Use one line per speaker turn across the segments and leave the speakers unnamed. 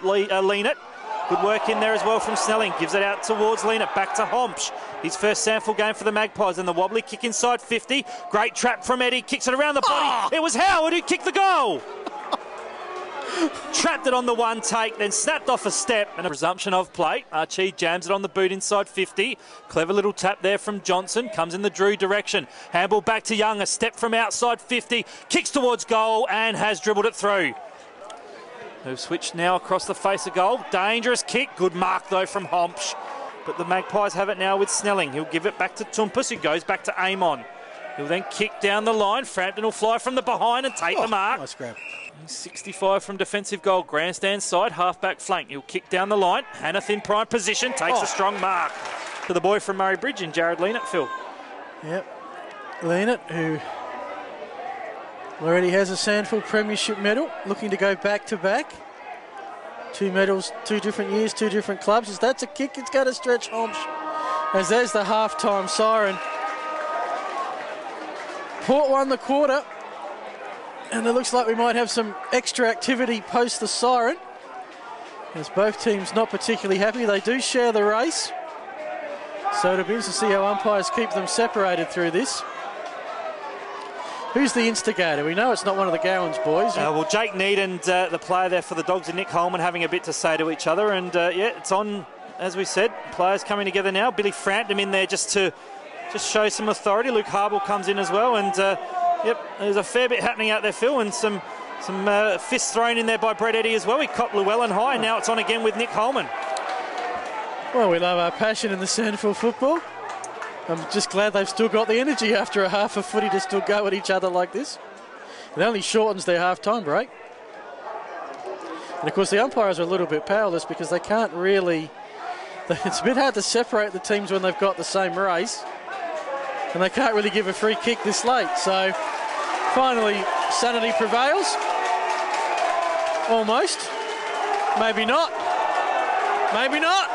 Leanett. Good work in there as well from Snelling. Gives it out towards Leanett. Back to Homsch. His first sample game for the Magpies. And the wobbly kick inside 50. Great trap from Eddie. Kicks it around the body. It was Howard who kicked the goal. Trapped it on the one take, then snapped off a step and a resumption of play. Archie jams it on the boot inside 50. Clever little tap there from Johnson. Comes in the Drew direction. Handball back to Young. A step from outside 50. Kicks towards goal and has dribbled it through. They've switched now across the face of goal. Dangerous kick. Good mark though from Homsch. But the Magpies have it now with Snelling. He'll give it back to Tumpus, who goes back to Amon. He'll then kick down the line. Frampton will fly from the behind and take the mark.
Nice grab.
65 from defensive goal. Grandstand side, half-back flank. He'll kick down the line. Hanneth in prime position. Takes a strong mark to the boy from Murray Bridge in Jared Leanett, Phil.
Yep. Leanett, who already has a Sandford Premiership medal, looking to go back-to-back. 2 medals, 2 different years, 2 different clubs. As that's a kick, it's going to stretch Homsch. As there's the half-time siren. Port won the quarter. And it looks like we might have some extra activity post the siren, as both teams not particularly happy. They do share the race, so it'll be interesting to see how umpires keep them separated through this. Who's the instigator? We know it's not one of the Gowans boys.
Well, Jake Need and the player there for the Dogs and Nick Holman having a bit to say to each other. And yeah, it's on, as we said, players coming together now. Billy Frampton in there just to show some authority. Luke Harble comes in as well. And yep, there's a fair bit happening out there, Phil, and some fists thrown in there by Brett Eddy as well. He copped Llewellyn high, and now it's on again with Nick Holman.
Well, we love our passion in the Sandford football. I'm just glad they've still got the energy after a half of footy to still go at each other like this. It only shortens their half-time break. And, of course, the umpires are a little bit powerless because they can't really... It's a bit hard to separate the teams when they've got the same race. And they can't really give a free kick this late. So, finally, sanity prevails. Almost. Maybe not. Maybe not.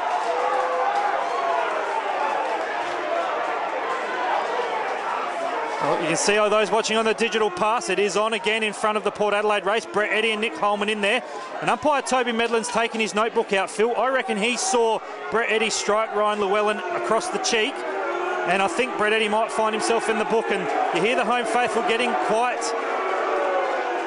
Well, you can see all those watching on the digital pass. It is on again in front of the Port Adelaide race. Brett Eddy and Nick Holman in there. And umpire Toby Medlin's taken his notebook out, Phil. I reckon he saw Brett Eddy strike Ryan Llewellyn across the cheek. And I think Brett Eddy might find himself in the book. And you hear the home faithful getting quite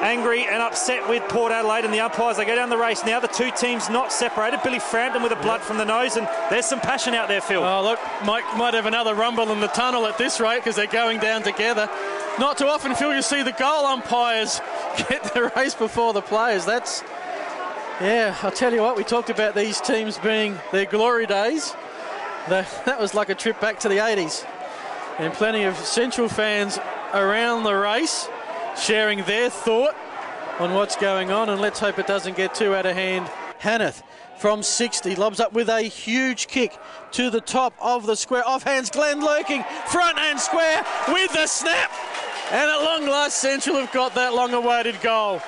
angry and upset with Port Adelaide and the umpires. They go down the race now. The two teams not separated. Billy Frampton with a blood from the nose, and there's some passion out there, Phil.
Oh, look, Mike might have another rumble in the tunnel at this rate because they're going down together. Not too often, Phil, you see the goal umpires get the race before the players. That's, yeah, I'll tell you what, we talked about these teams being their glory days. That was like a trip back to the 80s. And plenty of Central fans around the race sharing their thought on what's going on, and let's hope it doesn't get too out of hand. Hanneth from 60 lobs up with a huge kick to the top of the square. Offhands Glenn lurking, front and square with the snap. And at long last, Central have got that long-awaited goal.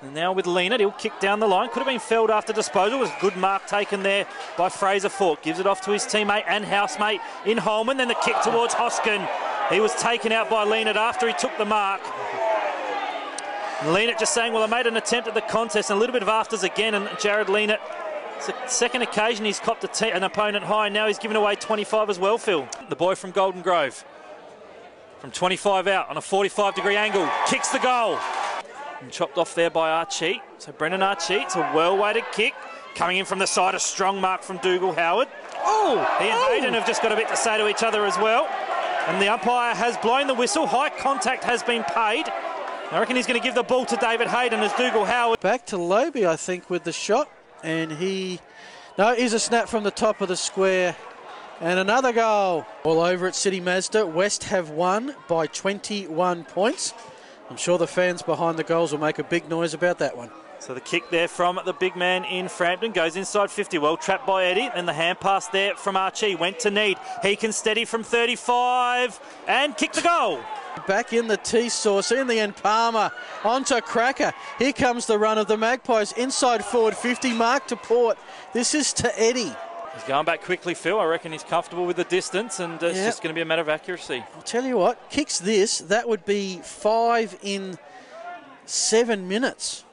And now with Leanett, he'll kick down the line. Could have been felled after disposal. It was a good mark taken there by Fraser Falk. Gives it off to his teammate and housemate in Holman. Then the kick towards Hoskin. He was taken out by Leanett after he took the mark. Leanett just saying, well, I made an attempt at the contest, and a little bit of afters again, and Jared Leanett, it's the second occasion he's copped an opponent high, and now he's given away 25 as well, Phil. The boy from Golden Grove, from 25 out on a 45-degree angle, kicks the goal. And chopped off there by Archie. So Brendan Archie, it's a well-weighted kick. Coming in from the side, a strong mark from Dougal Howard. He and Hayden have just got a bit to say to each other as well. And the umpire has blown the whistle. High contact has been paid. I reckon he's going to give the ball to David Hayden as Dougal Howard.
Back to Lobie, I think, with the shot. And here's a snap from the top of the square. And another goal. All over at City Mazda. West have won by 21 points. I'm sure the fans behind the goals will make a big noise about that one.
So the kick there from the big man in Frampton goes inside 50. Well trapped by Eddie. And the hand pass there from Archie. Went to Need. He can steady from 35 and kick the goal.
Back in the T-Sauce, in the end, Palmer onto Cracker. Here comes the run of the Magpies. Inside forward 50, mark to Port. This is to Eddie.
He's going back quickly, Phil. I reckon he's comfortable with the distance, and it's just going to be a matter of accuracy.
I'll tell you what, kicks this, that would be 5 in 7 minutes.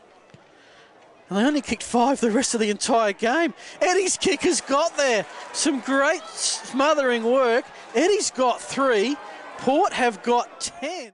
And they only kicked 5 the rest of the entire game. Eddie's kickers got there. Some great smothering work. Eddie's got 3. Port have got 10.